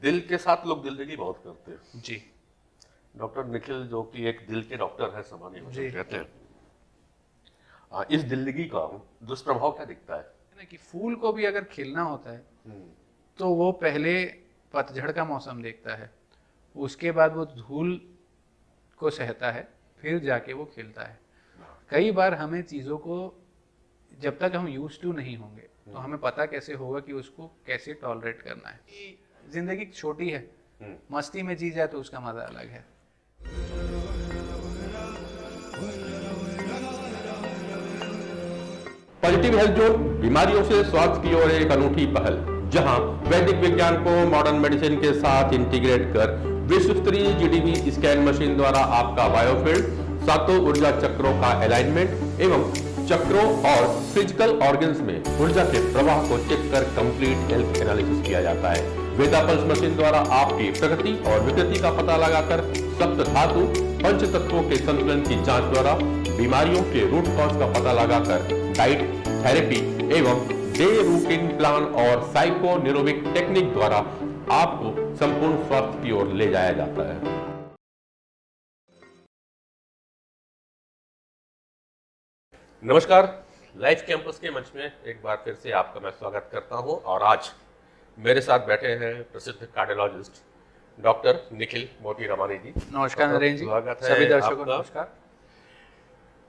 दिल के साथ लोग दिल्लगी बहुत करते हैं। जी डॉक्टर निखिल जो कि एक दिल के डॉक्टर है सामान्य जी। भाषा में कहते हैं, इस दिल्लगी का दुष्प्रभाव क्या दिखता है? ना कि फूल को भी अगर खिलना होता है हम्म, तो वो पहले पतझड़ का मौसम देखता है, उसके बाद वो धूल को सहता है, फिर जाके वो खिलता है। कई बार हमें चीज़ों को जब तक हम यूज टू नहीं होंगे तो हमें पता कैसे होगा कि उसको कैसे टॉलरेट करना है। कि जिंदगी छोटी है, हम्म। मस्ती में जी जाए तो उसका मजा अलग है। पॉजिटिव हेल्थ जोन बीमारियों से स्वास्थ्य की ओर एक अनूठी पहल, जहां वैदिक विज्ञान को मॉडर्न मेडिसिन के साथ इंटीग्रेट कर विश्व स्तरीय जीडीबी स्कैन मशीन द्वारा आपका बायोफील्ड, सातों ऊर्जा चक्रों का अलाइनमेंट एवं चक्रों और फिजिकल ऑर्गन्स में ऊर्जा के प्रवाह को चेक कर कंप्लीट हेल्थ एनालिसिस किया जाता है। वेदा पल्स मशीन द्वारा आपकी प्रकृति और विकृति का पता लगाकर सप्त धातु पंच तत्वों के संतुलन की जांच द्वारा बीमारियों के रूट कॉज का पता लगाकर डाइट, थेरेपी एवं डे रूटीन प्लान और साइको न्यूरोबिक टेक्निक द्वारा आपको संपूर्ण स्वास्थ्य की ओर ले जाया जाता है। नमस्कार, लाइफ कैंपस के मंच में एक बार फिर से आपका मैं स्वागत करता हूं और आज मेरे साथ बैठे हैं प्रसिद्ध कार्डियोलॉजिस्ट डॉक्टर निखिल मोती रमानी जी। नमस्कार नरेंद्र जी, स्वागत है सभी दर्शकों को आपका। नमस्कार।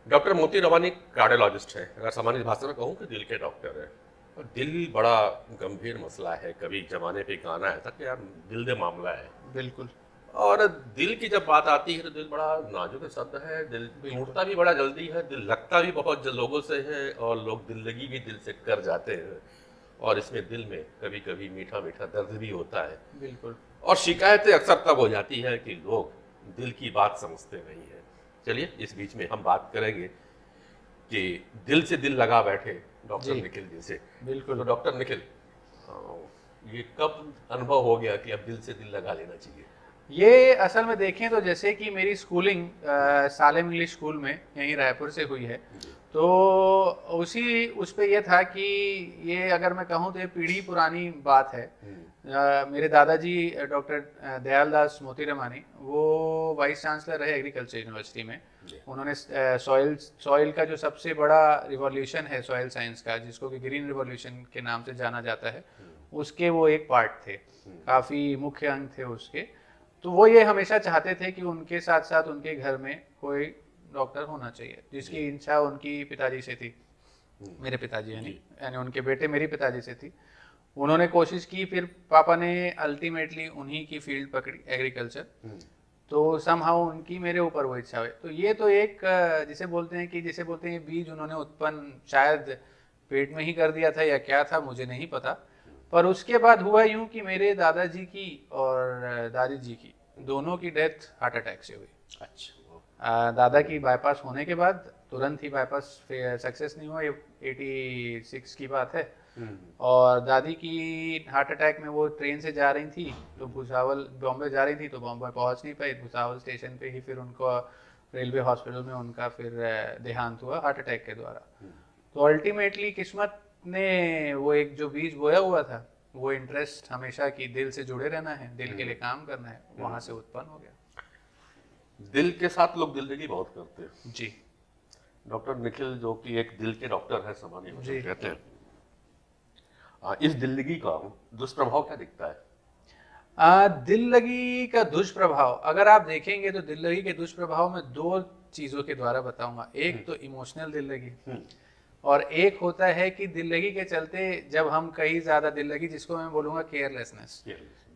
डॉक्टर मोती रमानी कार्डियोलॉजिस्ट है, अगर सामान्य भाषा में कहूँ कि दिल के डॉक्टर है। और दिल बड़ा गंभीर मसला है, कभी जमाने पे गाना आया था कि यार दिल दे मामला है। बिल्कुल और दिल की जब बात आती है तो दिल बड़ा नाजुक शब्द है, दिल टूटता भी बड़ा जल्दी है, दिल लगता भी बहुत लोगों से है और लोग दिल लगी भी दिल से कर जाते हैं। और इसमें दिल में कभी कभी मीठा मीठा दर्द भी होता है। बिल्कुल। और शिकायतें अक्सर तब हो जाती है कि लोग दिल की बात समझते नहीं है। चलिए इस बीच में हम बात करेंगे कि दिल से दिल लगा बैठे डॉक्टर जी। निखिल जी से। बिल्कुल। तो डॉक्टर निखिल, ये कब अनुभव हो गया कि अब दिल से दिल लगा लेना चाहिए? ये असल में देखें तो जैसे कि मेरी स्कूलिंग सालेम इंग्लिश स्कूल में यहीं रायपुर से हुई है, तो उसी उस पे ये था कि ये अगर मैं कहूँ तो ये पीढ़ी पुरानी बात है। मेरे दादाजी डॉक्टर दयाल दास मोती रमानी, वो वाइस चांसलर रहे एग्रीकल्चर यूनिवर्सिटी में। उन्होंने सॉइल का जो सबसे बड़ा रिवॉल्यूशन है सॉइल साइंस का, जिसको कि ग्रीन रिवॉल्यूशन के नाम से जाना जाता है, उसके वो एक पार्ट थे, काफ़ी मुख्य अंग थे उसके। तो वो ये हमेशा चाहते थे कि उनके साथ साथ उनके घर में कोई डॉक्टर होना चाहिए, जिसकी इच्छा उनकी पिताजी से थी, मेरे पिताजी यानी उनके बेटे मेरी पिताजी से थी। उन्होंने कोशिश की, फिर पापा ने अल्टीमेटली उन्हीं की फील्ड पकड़ी एग्रीकल्चर। तो समहाउ उनकी मेरे ऊपर वो इच्छा हुई। तो ये तो एक जिसे बोलते हैं बीज उन्होंने उत्पन्न शायद पेट में ही कर दिया था या क्या था, मुझे नहीं पता। पर उसके बाद हुआ यूं कि मेरे दादाजी की और दादी जी की दोनों की डेथ हार्ट अटैक से हुई। अच्छा। दादा की बाईपास होने के बाद तुरंत ही बाईपास सक्सेस नहीं हुआ, ये 86 की बात है। और दादी की हार्ट अटैक में वो ट्रेन से जा रही थी, तो भुसावल बॉम्बे जा रही थी, तो बॉम्बे पहुंच नहीं पाई। भुसावल स्टेशन पे ही फिर उनको रेलवे हॉस्पिटल में उनका फिर देहांत हुआ हार्ट अटैक के द्वारा। तो अल्टीमेटली किस्मत ने वो एक जो बीज बोया हुआ था, वो इंटरेस्ट हमेशा की दिल से जुड़े रहना है, दिल के लिए काम करना है, वहां से उत्पन्न हो गया। दिल के साथ लोग दिल्लगी बहुत करते हैं। जी डॉक्टर निखिल जो कि एक दिल के डॉक्टर है सामान्य भाषा में जी। कहते हैं, इस दिल्लगी का दुष्प्रभाव क्या दिखता है? दिल लगी का दुष्प्रभाव अगर आप देखेंगे तो दिल लगी के दुष्प्रभाव में दो चीजों के द्वारा बताऊंगा। एक तो इमोशनल दिल लगी, और एक होता है कि दिल लगी के चलते जब हम कई ज्यादा दिल लगी, जिसको मैं बोलूंगा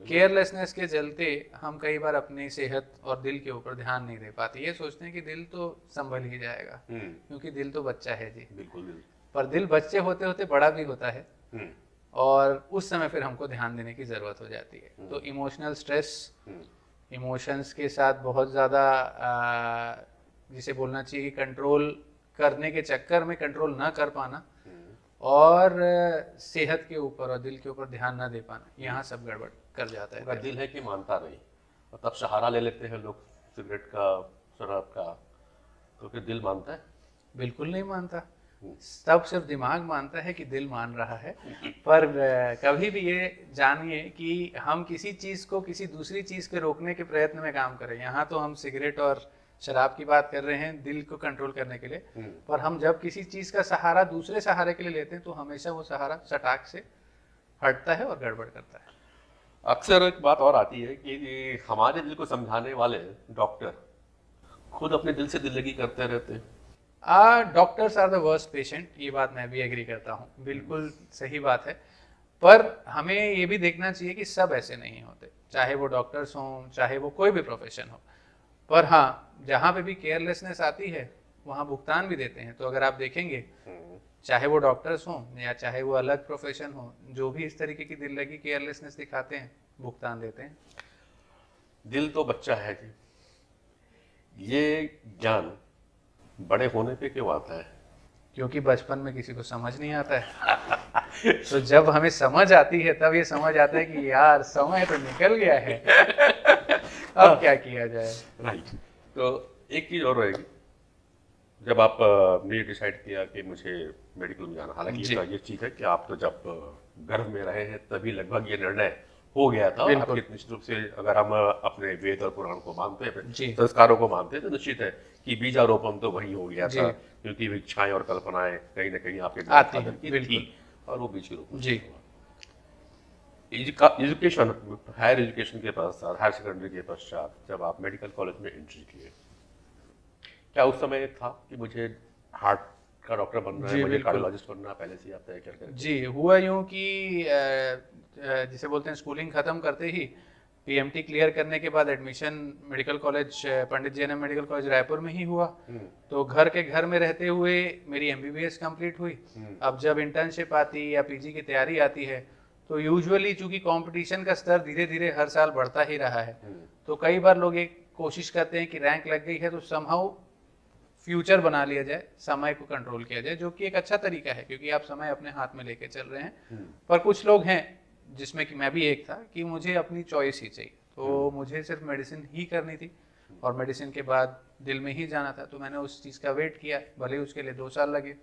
केयरलेसनेस के चलते हम कई बार अपनी सेहत और दिल के ऊपर ध्यान नहीं दे पाते। ये सोचते हैं कि दिल तो संभल ही जाएगा, क्योंकि दिल तो बच्चा है जी। बिल्कुल। पर दिल बच्चे होते होते बड़ा भी होता है, और उस समय फिर हमको ध्यान देने की ज़रूरत हो जाती है। तो इमोशनल स्ट्रेस, इमोशंस के साथ बहुत ज़्यादा जिसे बोलना चाहिए कि कंट्रोल करने के चक्कर में कंट्रोल ना कर पाना, और सेहत के ऊपर और दिल के ऊपर ध्यान ना दे पाना, यहाँ सब गड़बड़ कर जाता है। उनका दिल है कि मानता नहीं, और तब सहारा ले लेते हैं लोग सिगरेट का, शराब का। तो फिर दिल मानता है? बिल्कुल नहीं मानता। तब सिर्फ दिमाग मानता है कि दिल मान रहा है। पर कभी भी ये जानिए कि हम किसी चीज़ को किसी दूसरी चीज़ के रोकने के प्रयत्न में काम करें। यहाँ तो हम सिगरेट और शराब की बात कर रहे हैं दिल को कंट्रोल करने के लिए, पर हम जब किसी चीज़ का सहारा दूसरे सहारे के लिए लेते हैं तो हमेशा वो सहारा सटाक से हटता है और गड़बड़ करता है। अक्सर एक बात और आती है कि हमारे दिल को समझाने वाले डॉक्टर खुद अपने दिल से दिल लगी करते रहते हैं। Doctors are the worst patient, ये बात मैं भी एग्री करता हूँ, बिल्कुल सही बात है। पर हमें ये भी देखना चाहिए कि सब ऐसे नहीं होते, चाहे वो डॉक्टर्स हों चाहे वो कोई भी प्रोफेशन हो। पर हाँ, जहाँ पे भी केयरलेसनेस आती है वहाँ भुगतान भी देते हैं। तो अगर आप देखेंगे चाहे वो डॉक्टर्स हों या चाहे वो अलग प्रोफेशन हो, जो भी इस तरीके की दिल लगी केयरलेसनेस दिखाते हैं भुगतान देते हैं। दिल तो बच्चा है जी, ये ज्ञान बड़े होने पे क्यों आता है? क्योंकि बचपन में किसी को समझ नहीं आता है। तो जब हमें समझ आती है तब ये समझ आता है कि यार समय तो निकल गया है, अब क्या किया जाए। राइट। तो एक चीज और रहेगी, जब आपने डिसाइड किया कि मुझे मेडिकल में जाना, हालांकि ये चीज है कि आप तो जब गर्भ में रहे हैं तभी लगभग ये निर्णय हो गया था। आपके निश्चित रूप से अगर हम अपने वेद और पुराण को मानते हैं, संस्कारों को मानते हैं, तो निश्चित है कि बीजारोपण तो वही हो गया था, क्योंकि इच्छाएं और कल्पनाएं कहीं ना कहीं आपके आती थी और वो बीज के रूप में। जी। एजुकेशन, हायर एजुकेशन के पश्चात, हायर सेकेंडरी के पश्चात जब आप मेडिकल कॉलेज में एंट्री किए, क्या उस समय था कि मुझे हार्ट का डॉक्टर बनना है, मुझे कार्डियोलॉजिस्ट बनना है, पहले से आप तय करके? जी, हुआ यूं कि जिसे बोलते हैं स्कूलिंग खत्म करते ही पीएमटी क्लियर करने के बाद एडमिशन मेडिकल कॉलेज पंडित जेएनएम मेडिकल कॉलेज रायपुर में ही हुआ। तो घर के घर में रहते हुए मेरी एमबीबीएस कंप्लीट हुई। अब जब इंटर्नशिप आती या पीजी की तैयारी आती है तो यूजुअली चूंकि कंपटीशन का स्तर धीरे धीरे हर साल बढ़ता ही रहा है, तो कई बार लोग एक कोशिश करते हैं कि रैंक लग गई है तो समहाउ फ्यूचर बना लिया जाए, समय को कंट्रोल किया जाए, जो कि एक अच्छा तरीका है क्योंकि आप समय अपने हाथ में लेके चल रहे हैं। पर कुछ लोग हैं, जिसमें कि मैं भी एक था, कि मुझे अपनी चॉइस ही चाहिए, तो मुझे सिर्फ मेडिसिन ही करनी थी और मेडिसिन के बाद दिल में ही जाना था। तो मैंने उस चीज़ का वेट किया, भले ही उसके लिए 2 साल लगे।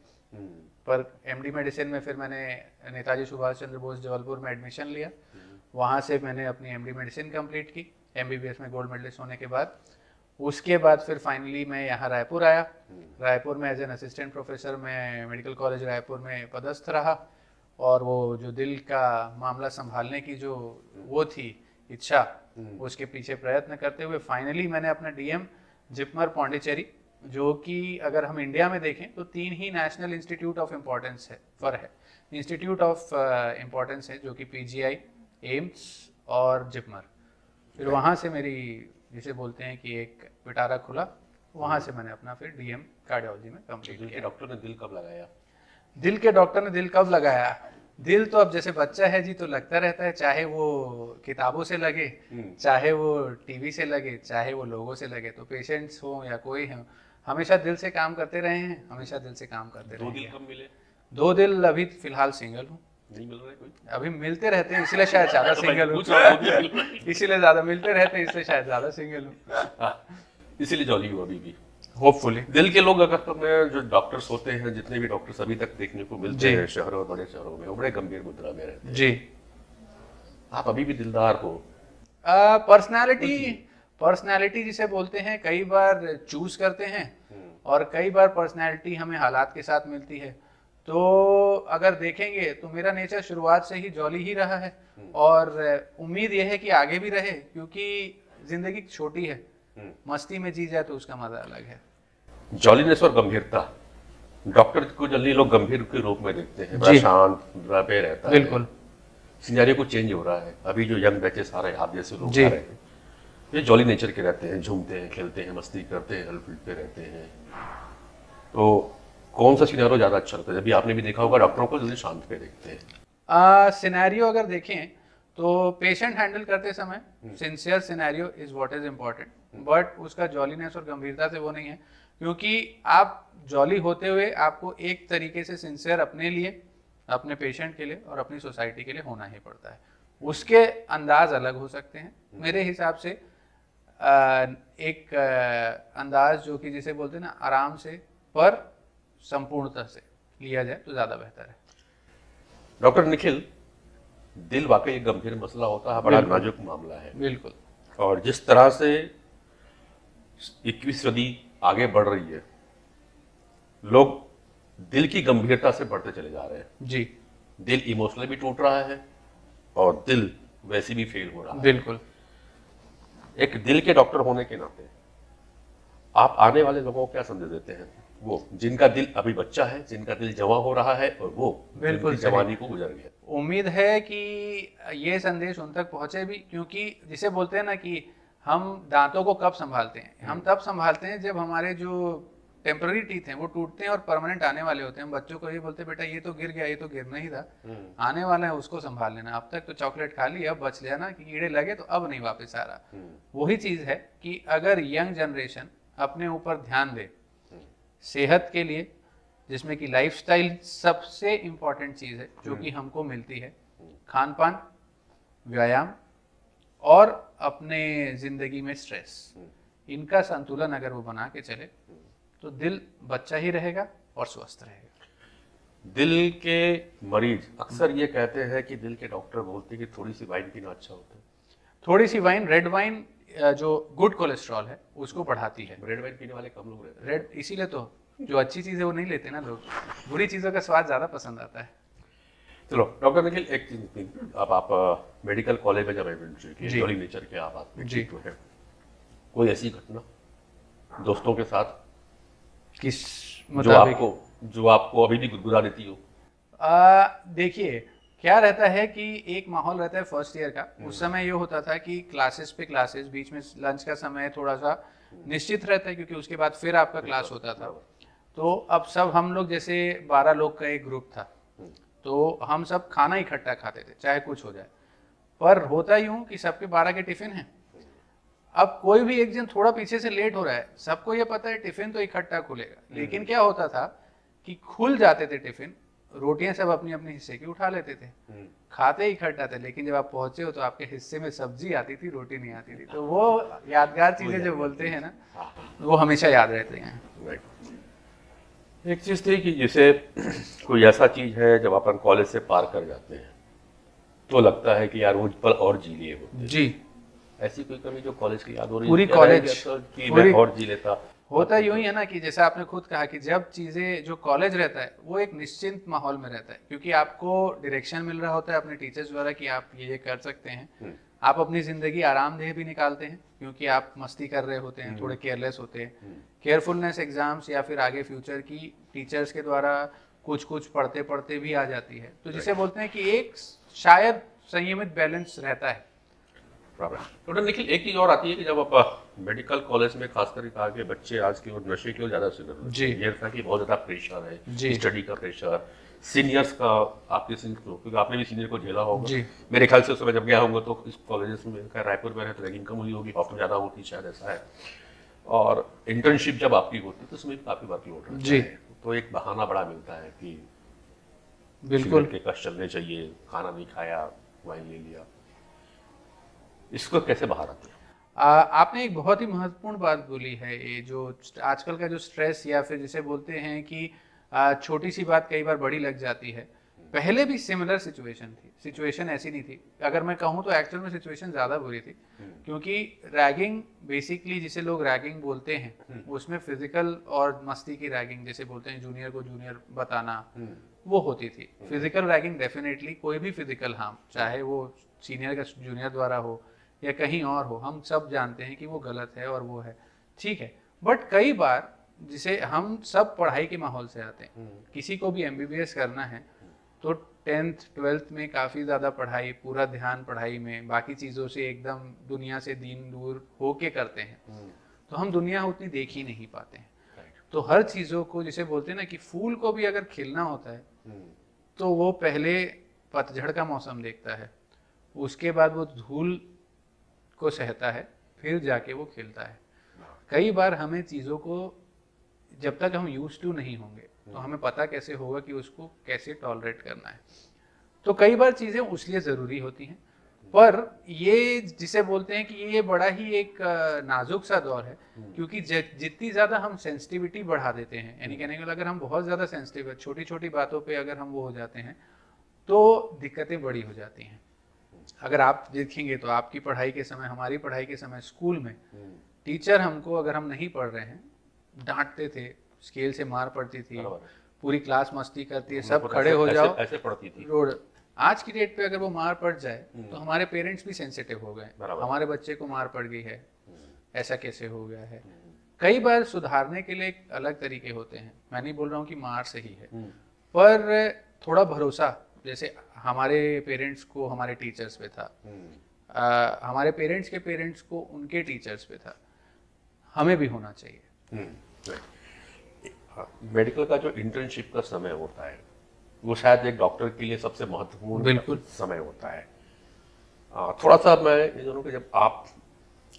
पर एमडी मेडिसिन में फिर मैंने नेताजी सुभाष चंद्र बोस जबलपुर में एडमिशन लिया। वहाँ से मैंने अपनी एमडी मेडिसिन कंप्लीट की, एमबीबीएस में गोल्ड मेडलिस्ट होने के बाद। उसके बाद फिर फाइनली मैं यहाँ रायपुर आया। रायपुर में एज एन असिस्टेंट प्रोफेसर मैं मेडिकल कॉलेज रायपुर में पदस्थ रहा और वो जो दिल का मामला संभालने की जो वो थी इच्छा, उसके पीछे प्रयत्न करते हुए फाइनली मैंने अपना डीएम जिपमर पौंडीचेरी, जो कि अगर हम इंडिया में देखें तो 3 ही नेशनल इंस्टीट्यूट ऑफ इम्पोर्टेंस है इंस्टीट्यूट ऑफ इम्पोर्टेंस है, जो कि पीजीआई, एम्स और जिपमर। फिर वहाँ से मेरी जिसे बोलते हैं कि एक पिटारा खुला, वहाँ से मैंने अपना फिर डीएम कार्डियोलॉजी में कंप्लीट किया। डॉक्टर ने दिल कब लगाया? दिल के डॉक्टर ने दिल कब लगाया? दिल तो अब जैसे बच्चा है जी, तो लगता रहता है, चाहे वो किताबों से लगे, चाहे वो टीवी से लगे, चाहे वो लोगों से लगे। तो पेशेंट्स हो या कोई हो, हमेशा दिल से काम करते रहे हैं, हमेशा दिल से काम करते रहे हैं। 2 दिल कब मिले? 2 दिल अभी फिलहाल सिंगल हूँ। नहीं मिल रहा है कोई? अभी मिलते रहते हैं इसलिए शायद ज्यादा सिंगल हूँ। इसीलिए ज्यादा मिलते रहते हैं इसलिए शायद ज्यादा सिंगल हूँ। इसीलिए जॉली हूँ अभी भी, होपफुली। दिल के लोग अगर में जो डॉक्टर्स होते हैं, जितने भी डॉक्टर्स अभी तक देखने को मिलते हैं शहरों और बड़े शहरों में, वो बड़े गंभीर मुद्रा में रहते हैं। जी। आप अभी भी दिलदार हो? पर्सनालिटी जिसे बोलते हैं, कई बार चूज करते हैं और कई बार पर्सनालिटी हमें हालात के साथ मिलती है। तो अगर देखेंगे तो मेरा नेचर शुरुआत से ही जॉली ही रहा है और उम्मीद यह है कि आगे भी रहे, क्योंकि जिंदगी छोटी है, मस्ती में जी जाए तो उसका मजा अलग है। जॉलीनेस और गंभीरता, डॉक्टर को जल्दी लोग गंभीर के रूप में देखते हैं, बड़ा शांत पे रहता है। बिल्कुल। सिनेरियो को चेंज हो रहा है, अभी जो यंग बैचेस आ रहे हैं, आप जैसे लोग आ रहे हैं, ये जॉली नेचर के रहते हैं, झूमते हैं, खेलते हैं, मस्ती करते हैं, हल पे रहते हैं। तो कौन सा सिनेरियो ज्यादा अच्छा लगता है? जब भी आपने भी देखा होगा डॉक्टरों को जल्दी शांत पे देखते हैं। सिनेरियो अगर देखें तो पेशेंट हैंडल करते समय sincere scenario is what is important, but उसका जॉलीनेस और गंभीरता से वो नहीं है, क्योंकि आप जॉली होते हुए आपको एक तरीके से सिंसियर अपने लिए, अपने पेशेंट के लिए और अपनी सोसाइटी के लिए होना ही पड़ता है। उसके अंदाज अलग हो सकते हैं। मेरे हिसाब से एक अंदाज जो कि जिसे बोलते हैं ना, आराम से पर संपूर्णता से, लिया जाए तो ज़्यादा बेहतर है। डॉक्टर निखिल, दिल वाकई एक गंभीर मसला होता है, बड़ा बिल्कुल। नाजुक मामला है। बिल्कुल। और जिस तरह से 21वीं सदी आगे बढ़ रही है, लोग दिल की गंभीरता से बढ़ते चले जा रहे हैं। जी दिल इमोशनली भी टूट रहा है और दिल वैसे भी फेल हो रहा है। बिल्कुल। एक दिल के डॉक्टर होने के नाते आप आने वाले लोगों को क्या संदेश देते हैं, वो जिनका दिल अभी बच्चा है, जिनका दिल जवां हो रहा है, और वो बिल्कुल जिनकी सही। जवानी को गुजर गया? उम्मीद है कि ये संदेश उन तक पहुंचे भी, क्योंकि जिसे बोलते हैं ना कि हम दांतों को कब संभालते हैं, हम तब संभालते हैं जब हमारे जो टेम्पररी टीथ हैं वो टूटते हैं और परमानेंट आने वाले होते हैं। हम बच्चों को ये बोलते हैं, बेटा ये तो गिर गया, ये तो गिरना ही था, आने वाला है, उसको संभाल लेना, अब तक तो चॉकलेट खा ली, अब बच लेना कि कीड़े लगे तो अब नहीं वापस आ रहा। वही चीज है कि अगर यंग जनरेशन अपने ऊपर ध्यान दे सेहत के लिए, जिसमें कि लाइफस्टाइल सबसे इम्पॉर्टेंट चीज़ है जो कि हमको मिलती है, खान पान, व्यायाम और अपने ज़िंदगी में स्ट्रेस, इनका संतुलन अगर वो बना के चले तो दिल बच्चा ही रहेगा और स्वस्थ रहेगा। दिल के मरीज अक्सर ये कहते हैं कि दिल के डॉक्टर बोलते हैं कि थोड़ी सी वाइन पीना अच्छा होता है। थोड़ी सी वाइन, रेड वाइन जो गुड कोलेस्ट्रॉल है उसको बढ़ाती है। रेड वाइन पीने वाले कम लोग रहते हैं। रेड इसीलिए तो जो अच्छी चीज़ है वो नहीं लेते ना लोग, बुरी चीज़ों का स्वाद ज़्यादा पसंद आता है। चलो डॉक्टर निखिल, एक चीज थी, अब आप मेडिकल कॉलेज में जब एडमिशन किए, जी। जॉली नेचर के आप आदमी जी। तो है, कोई ऐसी घटना दोस्तों के साथ किस जो मुताबिक? आपको अभी भी गुदगुदा देती हो? देखिए क्या रहता है कि एक माहौल रहता है फर्स्ट ईयर का, उस समय ये होता था कि क्लासेस पे क्लासेस, बीच में लंच का समय थोड़ा सा निश्चित रहता है क्योंकि उसके बाद फिर आपका क्लास होता था। तो अब सब हम लोग जैसे 12 लोग का एक ग्रुप था, तो हम सब खाना इकट्ठा खाते थे चाहे कुछ हो जाए। पर होता यूं कि सबके 12 के टिफिन हैं। अब कोई भी एक जन थोड़ा पीछे से लेट हो रहा है, सबको ये पता है टिफिन तो इकट्ठा खुलेगा, लेकिन क्या होता था कि खुल जाते थे टिफिन, रोटियां सब अपनी अपनी हिस्से की उठा लेते थे, खाते इकट्ठा थे, लेकिन जब आप पहुंचे हो तो आपके हिस्से में सब्जी आती थी, रोटी नहीं आती थी। तो वो यादगार चीजें जो बोलते हैं ना, वो हमेशा याद रहते हैं। राइट। एक चीज थी कि जैसे कोई ऐसा चीज है जब अपन कॉलेज से पार कर जाते हैं तो लगता है कि यार वो पल और जी लिए होते। जी। ऐसी कोई कभी जो कॉलेज की याद हो रही पूरी है? क्या रह कॉलेज, गया था कि पूरी- मैं और जी लेता? होता यूं ही है ना कि जैसा आपने खुद कहा कि जब चीजें, जो कॉलेज रहता है वो एक निश्चिंत माहौल में रहता है, क्योंकि आपको डायरेक्शन मिल रहा होता है अपने टीचर्स द्वारा कि आप ये कर सकते हैं। आप अपनी जिंदगी आरामदेह भी निकालते हैं क्योंकि आप मस्ती कर रहे होते हैं, थोड़े केयरलेस होते हैं। केयरफुलनेस एग्जाम्स या फिर आगे फ्यूचर की टीचर्स के द्वारा कुछ कुछ पढ़ते पढ़ते भी आ जाती है। तो जिसे बोलते हैं कि एक शायद संयमित बैलेंस रहता है। डॉक्टर निखिल, एक चीज और आती है कि जब आप मेडिकल कॉलेज में खास करके आगे बच्चे आज की ओर नशे की ओर ज्यादा सिग्नल जी। ये था कि बहुत ज्यादा प्रेशर है, जी। स्टडी का प्रेशर, सीनियर्स का, आपके सीनियर को, क्योंकि आपने भी सीनियर को झेला होगा। जी। मेरे ख्याल से उस समय जब गया होगा तो इस कॉलेजेस में, खैर रायपुर में है तो रैगिंग कम हुई होगी, ऑप्शन ज्यादा होती शायद, ऐसा है। और इंटर्नशिप जब आपकी होती तो उसमें काफी वर्कलोड रहता जी। है, तो एक बहाना बड़ा मिलता है कि बिल्कुल। सिगरेट के कष्ट चलने चाहिए, खाना नहीं खाया, वाइन ले लिया, इसको कैसे बाहर आते हैं? आपने एक बहुत ही महत्वपूर्ण बात बोली है, ये जो आजकल का जो स्ट्रेस या फिर जिसे बोलते हैं कि छोटी सी बात कई बार बड़ी लग जाती है। पहले भी सिमिलर सिचुएशन थी, सिचुएशन ऐसी नहीं थी। अगर मैं कहूँ तो एक्चुअल में सिचुएशन ज़्यादा बुरी थी, क्योंकि रैगिंग बेसिकली जिसे लोग रैगिंग बोलते हैं उसमें फिजिकल और मस्ती की रैगिंग, जैसे बोलते हैं जूनियर को जूनियर बताना, वो होती थी। फिजिकल रैगिंग डेफिनेटली, कोई भी फिजिकल हार्म, चाहे वो सीनियर का जूनियर द्वारा हो या कहीं और हो, हम सब जानते हैं कि वो गलत है और वो है, ठीक है। बट कई बार जिसे हम सब पढ़ाई के माहौल से आते हैं, किसी को भी एमबीबीएस करना है तो 10th 12th में काफ़ी ज़्यादा पढ़ाई, पूरा ध्यान पढ़ाई में, बाकी चीज़ों से एकदम दुनिया से दीन दूर होके करते हैं, तो हम दुनिया उतनी देख ही नहीं पाते हैं। तो हर चीज़ों को, जिसे बोलते हैं ना कि फूल को भी अगर खिलना होता है तो वो पहले पतझड़ का मौसम देखता है, उसके बाद वो धूल को सहता है, फिर जाके वो खिलता है। कई बार हमें चीज़ों को, जब तक हम यूज टू नहीं होंगे तो हमें पता कैसे होगा कि उसको कैसे टॉलरेट करना है। तो कई बार चीज़ें उसलिए ज़रूरी होती हैं, पर ये जिसे बोलते हैं कि ये बड़ा ही एक नाजुक सा दौर है, क्योंकि जितनी ज़्यादा हम सेंसिटिविटी बढ़ा देते हैं, यानी कहने का मतलब अगर हम बहुत ज़्यादा सेंसिटिव है, छोटी छोटी बातों पे अगर हम वो हो जाते हैं तो दिक्कतें बड़ी हो जाती हैं। अगर आप देखेंगे तो आपकी पढ़ाई के समय, हमारी पढ़ाई के समय स्कूल में टीचर हमको अगर हम नहीं पढ़ रहे हैं डांटते थे, स्केल से मार पड़ती थी, पूरी क्लास मस्ती करती है, सब खड़े हो जाओ, ऐसे पढ़ती थी। रोड। आज की डेट पे अगर वो मार पड़ जाए तो हमारे पेरेंट्स भी सेंसिटिव हो गए, हमारे बच्चे को मार पड़ गई है, ऐसा कैसे हो गया है। कई बार सुधारने के लिए अलग तरीके होते हैं, मैं नहीं बोल रहा हूँ कि मार सही है, पर थोड़ा भरोसा, जैसे हमारे पेरेंट्स को हमारे टीचर्स पे था, हमारे पेरेंट्स के पेरेंट्स को उनके टीचर्स पे था, हमें भी होना चाहिए। मेडिकल का जो इंटर्नशिप का समय होता है वो शायद एक डॉक्टर के लिए सबसे महत्वपूर्ण बिल्कुल समय होता है। थोड़ा सा मैं ये दोनों के, जब आप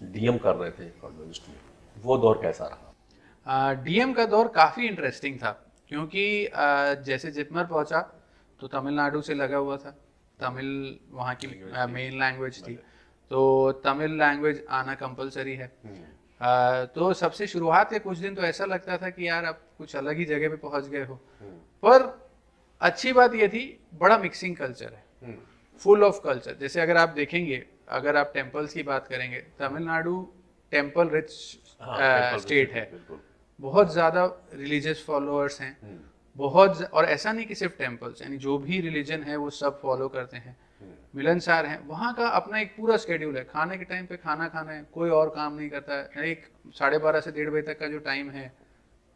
डीएम कर रहे थे कॉलेज में, वो दौर कैसा रहा? डीएम का दौर काफ़ी इंटरेस्टिंग था, क्योंकि जैसे जिपमर पहुंचा तो तमिलनाडु से लगा हुआ था, तमिल वहाँ की मेन लैंग्वेज थी, तो तमिल लैंग्वेज आना कंपलसरी है। तो सबसे शुरुआत के कुछ दिन तो ऐसा लगता था कि यार अब कुछ अलग ही जगह पे पहुंच गए हो, पर अच्छी बात ये थी बड़ा मिक्सिंग कल्चर है, फुल ऑफ कल्चर। जैसे अगर आप देखेंगे, अगर आप टेम्पल्स की बात करेंगे, तमिलनाडु टेम्पल रिच स्टेट है, बहुत ज़्यादा रिलीजियस फॉलोअर्स हैं, बहुत, और ऐसा नहीं कि सिर्फ टेम्पल्स, यानी जो भी रिलीजन है वो सब फॉलो करते हैं, मिलनसार हैं। वहाँ का अपना एक पूरा स्केड्यूल है, खाने के टाइम पे खाना खाना है, कोई और काम नहीं करता है। एक 12:30 से 1:30 बजे तक का जो टाइम है,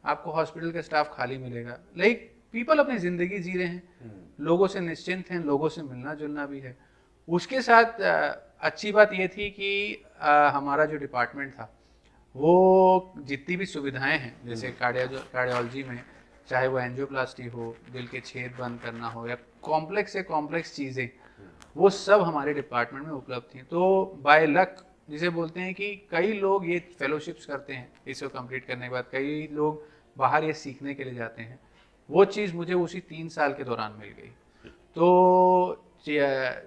आपको हॉस्पिटल का स्टाफ खाली मिलेगा। लाइक पीपल अपनी ज़िंदगी जी रहे हैं, लोगों से निश्चिंत हैं, लोगों से मिलना जुलना भी है। उसके साथ अच्छी बात ये थी कि हमारा जो डिपार्टमेंट था वो जितनी भी सुविधाएं हैं, जैसे कार्डियोलॉजी में, चाहे वो एंजियोप्लास्टी हो, दिल के छेद बंद करना हो, या कॉम्प्लेक्स से कॉम्प्लेक्स चीज़ें, वो सब हमारे डिपार्टमेंट में उपलब्ध थी। तो बाय लक, जिसे बोलते हैं कि कई लोग ये फेलोशिप्स करते हैं, इसको कंप्लीट करने के बाद कई लोग बाहर ये सीखने के लिए जाते हैं, वो चीज़ मुझे उसी 3 साल के दौरान मिल गई। तो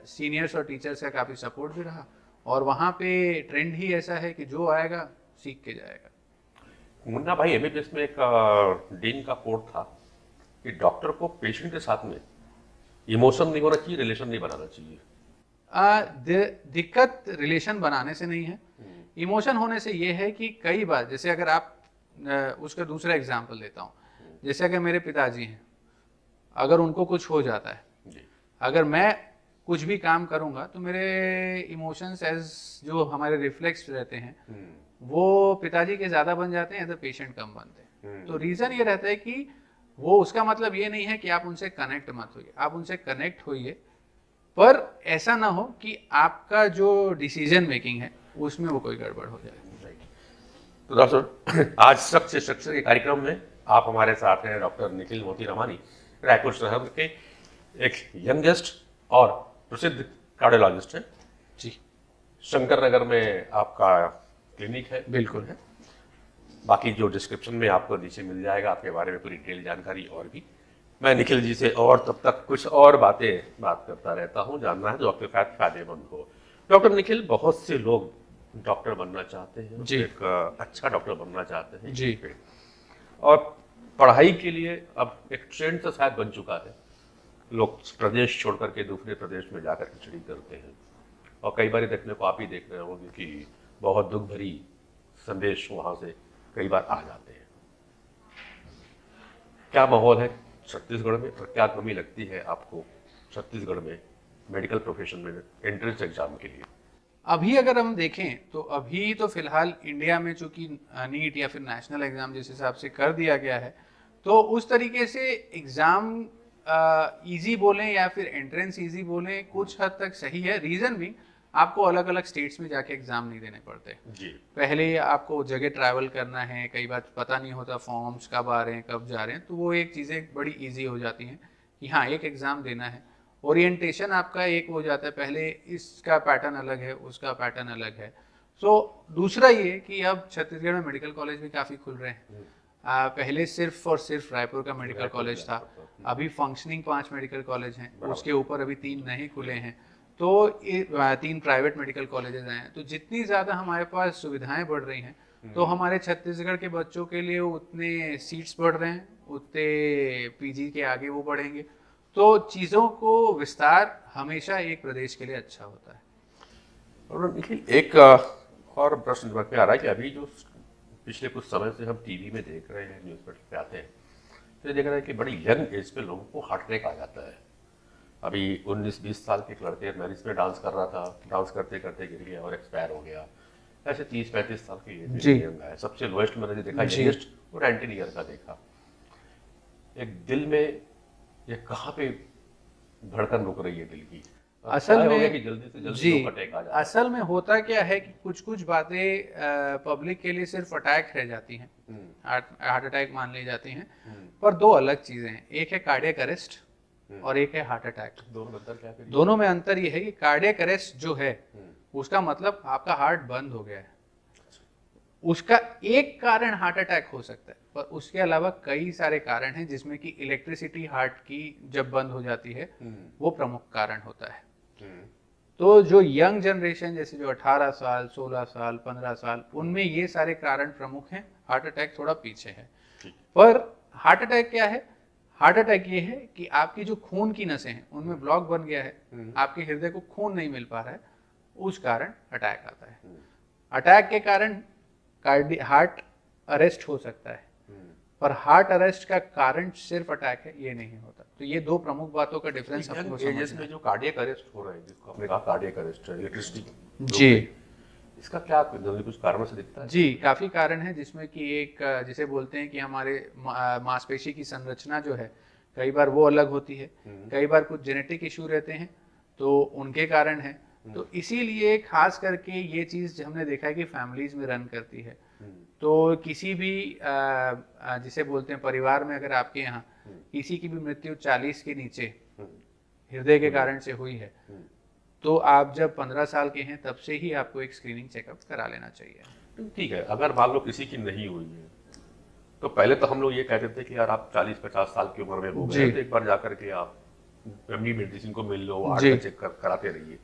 सीनियर्स और टीचर्स का काफ़ी सपोर्ट भी रहा, और वहाँ पे ट्रेंड ही ऐसा है कि जो आएगा सीख के जाएगा। मुन्ना भाई, एमबीबीएस में एक डीन का कोट था कि डॉक्टर को पेशेंट के साथ में इमोशन नहीं होना चाहिए, रिलेशन नहीं बनाना चाहिए। दिक्कत रिलेशन बनाने से नहीं है, इमोशन होने से ये है कि कई बार, जैसे अगर आप उसका दूसरा एग्जांपल देता हूँ, जैसे अगर मेरे पिताजी हैं, अगर उनको कुछ हो जाता है, अगर मैं कुछ भी काम करूँगा तो मेरे इमोशंस एज जो हमारे रिफ्लेक्स रहते हैं वो पिताजी के ज़्यादा बन जाते हैं, एज अ पेशेंट कम बनते हैं। तो रीज़न ये रहता है कि वो, उसका मतलब ये नहीं है कि आप उनसे कनेक्ट मत होइए, आप उनसे कनेक्ट होइए, पर ऐसा ना हो कि आपका जो डिसीजन मेकिंग है उसमें वो कोई गड़बड़ हो जाए। तो डॉक्टर, आज शख्स से शख्स के कार्यक्रम में आप हमारे साथ हैं डॉक्टर निखिल मोती रमानी, रायपुर शहर के एक यंगेस्ट और प्रसिद्ध कार्डियोलॉजिस्ट हैं जी। शंकर नगर में आपका क्लिनिक है। बिल्कुल है। बाकी जो डिस्क्रिप्शन में आपको नीचे मिल जाएगा, आपके बारे में पूरी डिटेल जानकारी। और भी मैं निखिल जी से और तब तक कुछ और बात करता रहता हूँ, जानना है जो आपके फायदेमंद हो। डॉक्टर निखिल, बहुत से लोग डॉक्टर बनना चाहते हैं जी, एक अच्छा डॉक्टर बनना चाहते हैं जी, और पढ़ाई के लिए अब एक ट्रेंड तो शायद बन चुका है, लोग प्रदेश छोड़ करके दूसरे प्रदेश में जाकर के स्टडी करते हैं, और कई बार देखने को आप ही देख रहे होंगे कि बहुत दुख भरी संदेश वहाँ से कई बार आ जाते हैं। क्या माहौल है छत्तीसगढ़ में, और क्या कमी लगती है आपको छत्तीसगढ़ में मेडिकल प्रोफेशन में एंट्रेंस एग्जाम के लिए? अभी अगर हम देखें तो अभी तो फिलहाल इंडिया में चूंकि नीट या फिर नेशनल एग्जाम जिस हिसाब से कर दिया गया है, तो उस तरीके से एग्जाम इजी बोलें या फिर एंट्रेंस इजी बोलें, कुछ हद तक सही है। रीज़न भी, आपको अलग अलग स्टेट्स में जाके एग्जाम नहीं देने पड़ते जी। पहले आपको जगह ट्रैवल करना है, कई बार पता नहीं होता फॉर्म्स कब आ रहे हैं कब जा रहे हैं, तो वो एक चीज़ें बड़ी इजी हो जाती हैं कि हाँ एक एग्ज़ाम देना है। ओरिएंटेशन आपका एक हो जाता है, पहले इसका पैटर्न अलग है, उसका पैटर्न अलग है। सो दूसरा ये कि अब छत्तीसगढ़ में मेडिकल कॉलेज भी काफ़ी खुल रहे हैं। पहले सिर्फ और सिर्फ रायपुर का मेडिकल कॉलेज था, अभी फंक्शनिंग 5 मेडिकल कॉलेज हैं, उसके ऊपर अभी 3 नए खुले हैं। तो 3 प्राइवेट मेडिकल कॉलेजेस हैं, तो जितनी ज़्यादा हमारे पास सुविधाएं बढ़ रही हैं तो हमारे छत्तीसगढ़ के बच्चों के लिए उतने सीट्स बढ़ रहे हैं, उतने पीजी के आगे वो बढ़ेंगे, तो चीज़ों को विस्तार हमेशा एक प्रदेश के लिए अच्छा होता है। और निखिल, एक और प्रश्न दिमाग में आ रहा है कि अभी जो पिछले कुछ समय से हम टीवी में देख रहे हैं, न्यूज़पेपर पे आते हैं, तो ये देख रहे हैं कि बड़ी यंग एज पे लोगों को हार्ट अटैक आ जाता है। अभी 19-20 साल के एक लड़के मैरिज में डांस कर रहा था, डांस करते करते गिर गया और एक्सपायर हो गया। ऐसे 30-35 साल की एज जी। में यंग है। सबसे लोएस्ट मैंने जो देखा, जी। यंगेस्ट वो 19 ईयर का देखा। एक दिल में ये कहाँ पे धड़कन रुक रही है दिल की? असल क्या हो गया में कि जल्दी से जल्दी जी, लोग अटैक आ जाता है? असल में होता क्या है कि कुछ कुछ बातें पब्लिक के लिए सिर्फ अटैक रह जाती हैं, हार्ट अटैक मान ली जाती हैं, पर दो अलग चीजें हैं। एक है कार्डियक अरेस्ट और एक है हार्ट अटैक। दोनों में अंतर क्या है फिर? दोनों में अंतर ये है कि कार्डियक अरेस्ट जो है उसका मतलब आपका हार्ट बंद हो गया है, उसका एक कारण हार्ट अटैक हो सकता है, पर उसके अलावा कई सारे कारण हैं जिसमें कि इलेक्ट्रिसिटी हार्ट की जब बंद हो जाती है वो प्रमुख कारण होता है। तो जो यंग जनरेशन जैसे जो 18 साल 16 साल 15 साल, उनमें ये सारे कारण प्रमुख हैं, हार्ट अटैक थोड़ा पीछे है। पर हार्ट अटैक क्या है? हार्ट अटैक ये है कि आपकी जो खून की नसें हैं उनमें ब्लॉक बन गया है, आपके हृदय को खून नहीं मिल पा रहा है, उस कारण अटैक आता है। अटैक के कारण हार्ट अरेस्ट हो सकता है, पर हार्ट अरेस्ट का कारण सिर्फ अटैक है ये नहीं होता। तो ये दो प्रमुख बातों का डिफरेंस आपको यंग समझना एजेस में जो कार्डियक अरेस्ट हो रहे हैं, जिसको आपने कहा कार्डियक अरेस्ट है, इलेक्ट्रिसिटी जी इसका क्या कुछ कारणों से दिखता है? जी, काफी कारण है, जिसमें कि एक जिसे बोलते हैं कि हमारे मांसपेशी की संरचना जो है कई बार वो अलग होती है, कई बार कुछ जेनेटिक इशू रहते हैं तो उनके कारण है। तो इसीलिए खास करके ये चीज हमने देखा है कि फैमिलीज में रन करती है। तो किसी भी जिसे बोलते हैं परिवार में अगर आपके यहाँ किसी की भी मृत्यु 40 के नीचे हृदय के कारण से हुई है, तो आप जब 15 साल के हैं तब से ही आपको एक स्क्रीनिंग चेकअप करा लेना चाहिए। ठीक है, अगर मान लो किसी की नहीं हुई है, तो पहले तो हम लोग ये कहते थे कि यार आप 40-50 साल की उम्र में हो गए तो एक बार जाकर के आप फैमिली मेडिसिन को मिल लो, हार्ट का चेक कराते रहिए।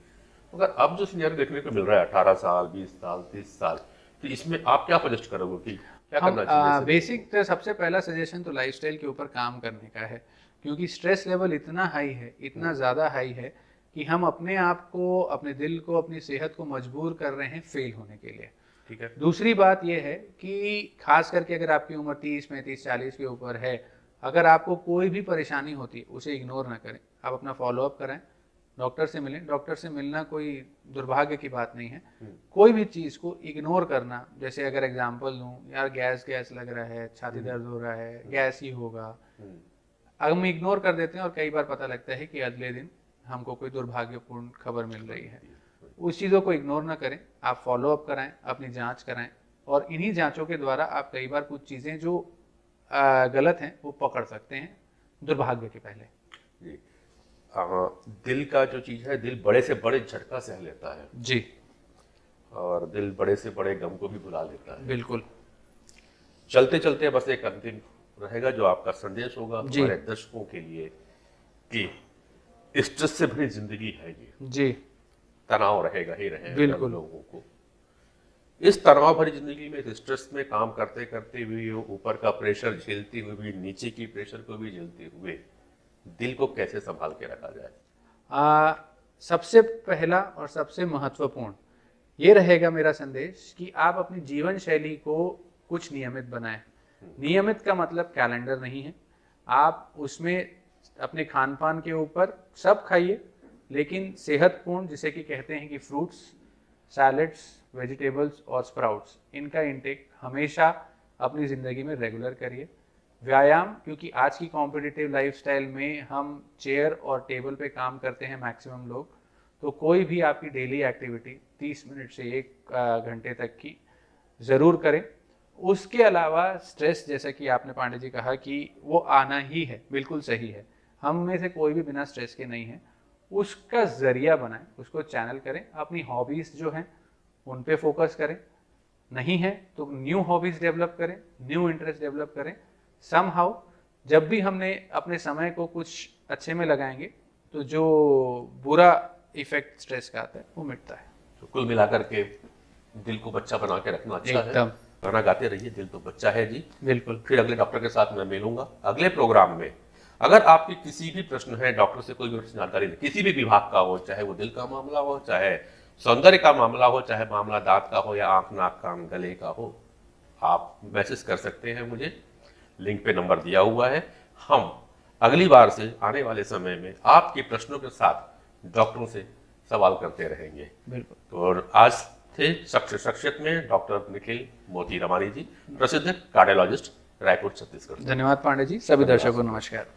मगर अब जो सीनियर देखने को मिल रहा है 18 साल 20 साल 30 साल, तो इसमें आप क्या सजेस्ट करोगे कि क्या करना चाहिए? बेसिक तो सबसे पहला सजेशन तो लाइफस्टाइल के ऊपर काम करने का है, क्योंकि स्ट्रेस लेवल इतना हाई है, इतना ज़्यादा हाई है कि हम अपने आप को, अपने दिल को, अपनी सेहत को मजबूर कर रहे हैं फेल होने के लिए। ठीक है। दूसरी बात यह है कि खास करके अगर आपकी उम्र 30 35 40 के ऊपर है, अगर आपको कोई भी परेशानी होती है उसे इग्नोर ना करें, आप अपना फॉलोअप कराएं, डॉक्टर से मिलें। डॉक्टर से मिलना कोई दुर्भाग्य की बात नहीं है। कोई भी चीज़ को इग्नोर करना, जैसे अगर एग्जांपल दूं, यार गैस लग रहा है, छाती दर्द हो रहा है, गैस ही होगा, हम इग्नोर कर देते हैं और कई बार पता लगता है कि अगले दिन हमको कोई दुर्भाग्यपूर्ण खबर मिल रही है। उस चीज़ों को इग्नोर ना करें, आप फॉलोअप कराएं, अपनी जांच कराएं, और इन्हीं जांचों के द्वारा आप कई बार कुछ चीज़ें जो गलत हैं वो पकड़ सकते हैं दुर्भाग्य के पहले। जी। दिल का जो चीज़ है, दिल बड़े से बड़े झटका सह लेता है जी, और दिल बड़े से बड़े गम को भी भुला लेता है। बिल्कुल। चलते चलते बस एक अंतिम रहेगा जो आपका संदेश होगा जी। हमारे दर्शकों के लिए कि स्ट्रेस से भरी जिंदगी है ये, जी, तनाव रहेगा ही रहेगा बिल्कुल। लोगों को। इस तनाव भरी जिंदगी में स्ट्रेस में काम करते करते हुए, ऊपर का प्रेशर झेलते हुए भी, नीचे की प्रेशर को भी झेलते हुए दिल को कैसे संभाल के रखा जाए? सबसे पहला और सबसे महत्वपूर्ण ये रहेगा मेरा संदेश कि आप अपनी जीवन शैली को कुछ नियमित बनाएं। नियमित का मतलब कैलेंडर नहीं है, आप उसमें अपने खान पान के ऊपर सब खाइए, लेकिन सेहतपूर्ण, जिसे कि कहते हैं कि फ्रूट्स, सैलड्स, वेजिटेबल्स और स्प्राउट्स, इनका इंटेक हमेशा अपनी ज़िंदगी में रेगुलर करिए। व्यायाम, क्योंकि आज की कॉम्पिटिटिव लाइफस्टाइल में हम चेयर और टेबल पे काम करते हैं मैक्सिमम लोग, तो कोई भी आपकी डेली एक्टिविटी 30 मिनट से 1 घंटे तक की ज़रूर करें। उसके अलावा स्ट्रेस, जैसा कि आपने पांडे जी कहा कि वो आना ही है, बिल्कुल सही है, हम में से कोई भी बिना स्ट्रेस के नहीं है। उसका ज़रिया बनाएं, उसको चैनल करें, अपनी हॉबीज़ जो हैं उन पे फोकस करें, नहीं है तो न्यू हॉबीज़ डेवलप करें, न्यू इंटरेस्ट डेवलप करें। समहाउ जब भी हमने अपने समय को कुछ अच्छे में लगाएंगे तो जो बुरा इफेक्ट स्ट्रेस का आता है वो मिटता है। तो कुल मिलाकर के दिल को बच्चा बना के रखना अच्छा है। एकदम। गाना गाते रहिए, दिल तो बच्चा है जी। बिल्कुल। फिर अगले डॉक्टर के साथ मैं मिलूंगा अगले प्रोग्राम में। अगर आपकी किसी भी प्रश्न है, डॉक्टर से कोई भी जानकारी नहीं, किसी भी विभाग का हो, चाहे वो दिल का मामला हो, चाहे सौंदर्य का मामला हो, चाहे मामला दांत का हो या आंख नाक कान गले का हो, आप मैसेज कर सकते हैं मुझे। लिंक पे नंबर दिया हुआ है। हम अगली बार से आने वाले समय में आपके प्रश्नों के साथ डॉक्टरों से सवाल करते रहेंगे। बिल्कुल। तो आज थे शख्सियत में डॉक्टर निखिल मोती रमानी जी, प्रसिद्ध कार्डियोलॉजिस्ट, रायपुर छत्तीसगढ़। धन्यवाद पांडे जी। सभी दर्शकों को नमस्कार।